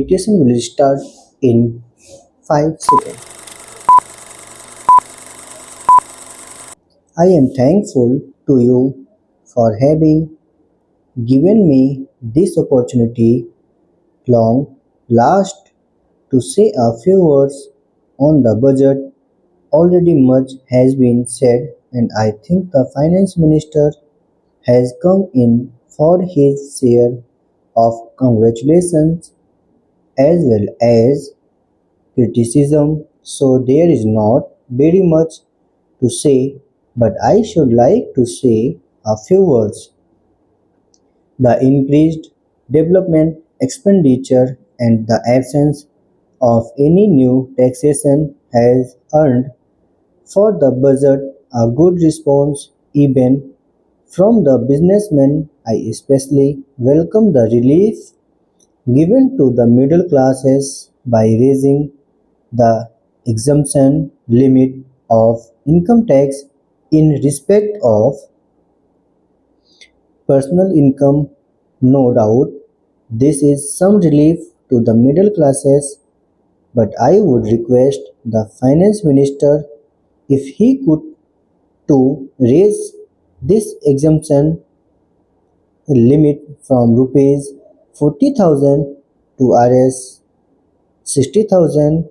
Dictation will start in 5 seconds. I am thankful to you for having given me this opportunity long last to say a few words on the budget. Already much has been said, and I think the finance minister has come in for his share of congratulations as well as criticism, so there is not very much to say, but I should like to say a few words. The increased development expenditure and the absence of any new taxation has earned for the budget a good response even from the businessmen. I especially welcome the relief given to the middle classes by raising the exemption limit of income tax in respect of personal income. No doubt, this is some relief to the middle classes, but I would request the finance minister if he could to raise this exemption limit from rupees 40,000 to Rs 60,000,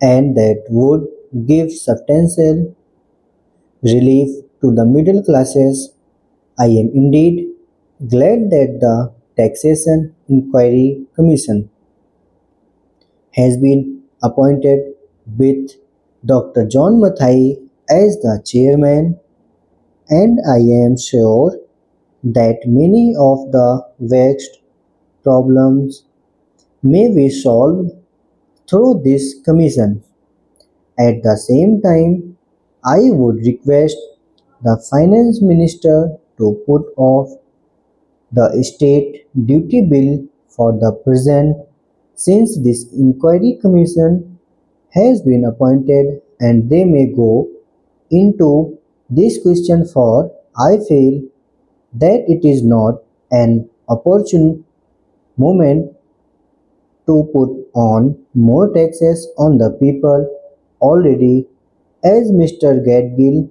and that would give substantial relief to the middle classes. I am indeed glad that the Taxation Inquiry Commission has been appointed with Dr. John Mathai as the chairman, and I am sure that many of the vexed problems may be solved through this commission. At the same time, I would request the finance minister to put off the state duty bill for the present, since this inquiry commission has been appointed and they may go into this question, for I feel that it is not an opportune moment to put on more taxes on the people already. As Mr. Gadgil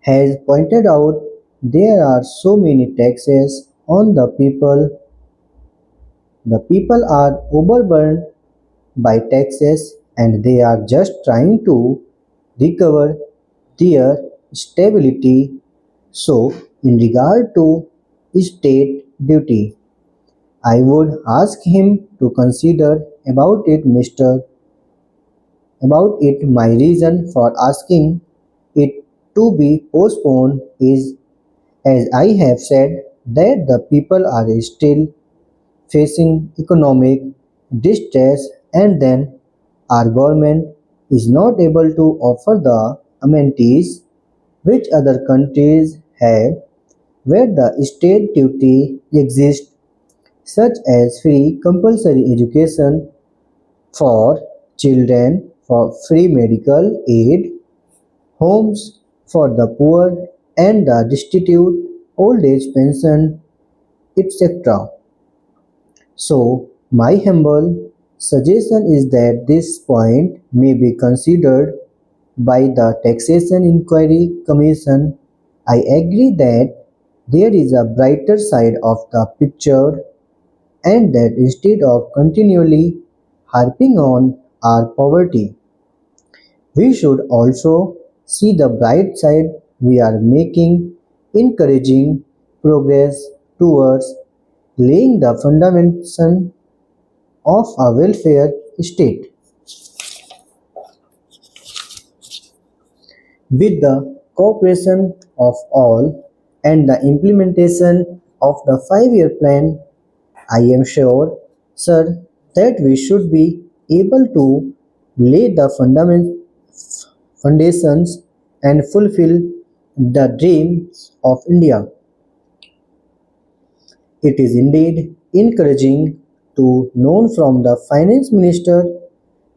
has pointed out, there are so many taxes on the people. The people are overburdened by taxes and they are just trying to recover their stability. So, in regard to state duty, I would ask him to consider about it. My reason for asking it to be postponed is, as I have said, that the people are still facing economic distress, and then our government is not able to offer the amenities which other countries have, where the state duty exists, such as free compulsory education for children, for free medical aid, homes for the poor and the destitute, old age pension, etc. So, my humble suggestion is that this point may be considered by the Taxation Inquiry Commission. I agree that there is a brighter side of the picture, and that instead of continually harping on our poverty, we should also see the bright side. We are making encouraging progress towards laying the foundation of a welfare state. With the cooperation of all and the implementation of the 5-year plan, I am sure, sir, that we should be able to lay the foundations and fulfill the dreams of India. It is indeed encouraging to know from the finance minister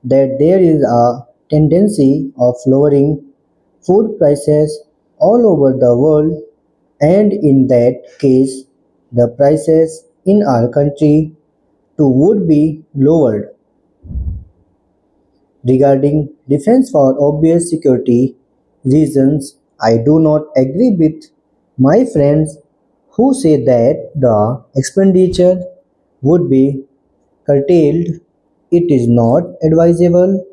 that there is a tendency of lowering food prices all over the world, and in that case, the prices in our country to would be lowered. Regarding defense for obvious security reasons, I do not agree with my friends who say that the expenditure would be curtailed. It is not advisable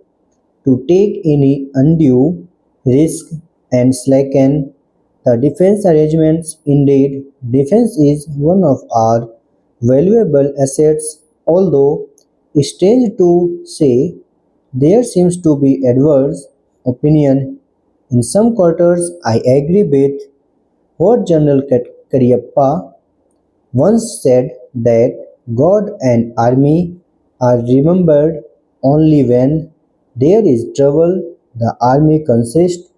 to take any undue risk and slacken the defense arrangements. Indeed, defense is one of our valuable assets, although strange to say, there seems to be adverse opinion in some quarters. I agree with what General Cariappa once said, that God and army are remembered only when there is trouble. The army consists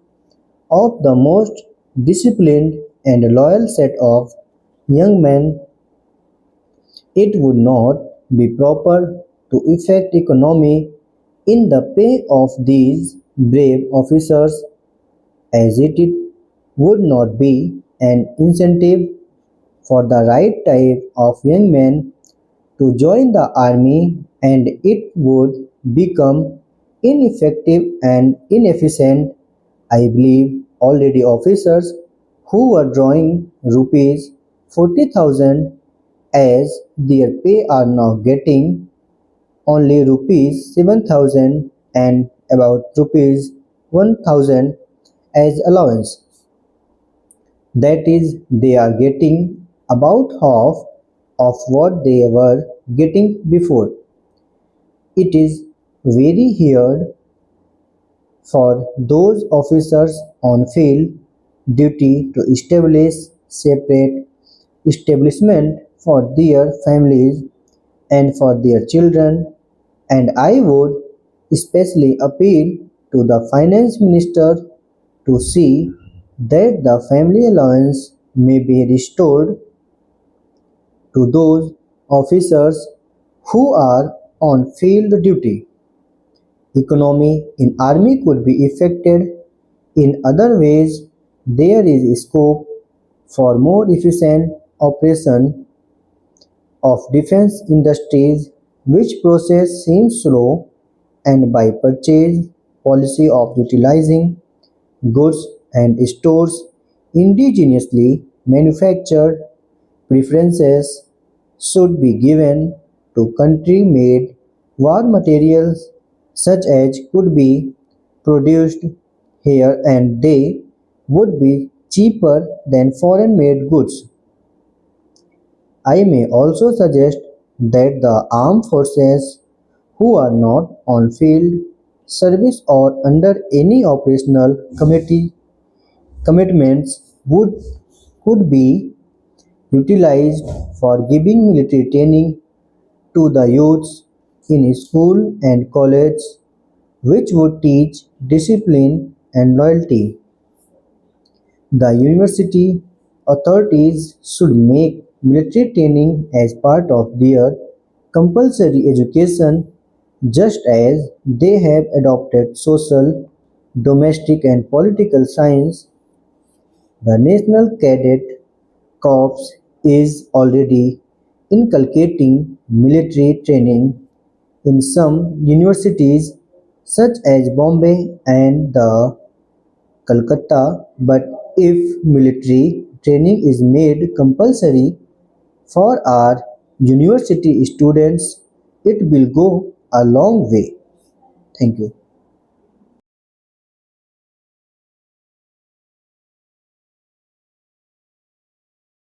of the most disciplined and loyal set of young men. It would not be proper to effect economy in the pay of these brave officers, as it would not be an incentive for the right type of young men to join the army, and it would become ineffective and inefficient. I believe already officers who were drawing rupees 40,000 as their pay are now getting only rupees 7,000 and about rupees 1,000 as allowance. That is, they are getting about half of what they were getting before. It is very hard for those officers on field duty to establish separate establishment for their families and for their children, and I would especially appeal to the finance minister to see that the family allowance may be restored to those officers who are on field duty. Economy in army could be effected in other ways. There is scope for more efficient operation of defense industries, which process seems slow, and by purchase policy of utilizing goods and stores indigenously manufactured. Preferences should be given to country-made war materials, such as could be produced here, and they would be cheaper than foreign-made goods. I may also suggest that the armed forces who are not on field service or under any operational committee commitments could be utilized for giving military training to the youths in school and college, which would teach discipline and loyalty. The university authorities should make military training as part of their compulsory education, just as they have adopted social, domestic, and political science. The National Cadet Corps is already inculcating military training in some universities, such as Bombay and the Calcutta, but if military training is made compulsory for our university students, it will go a long way. Thank you.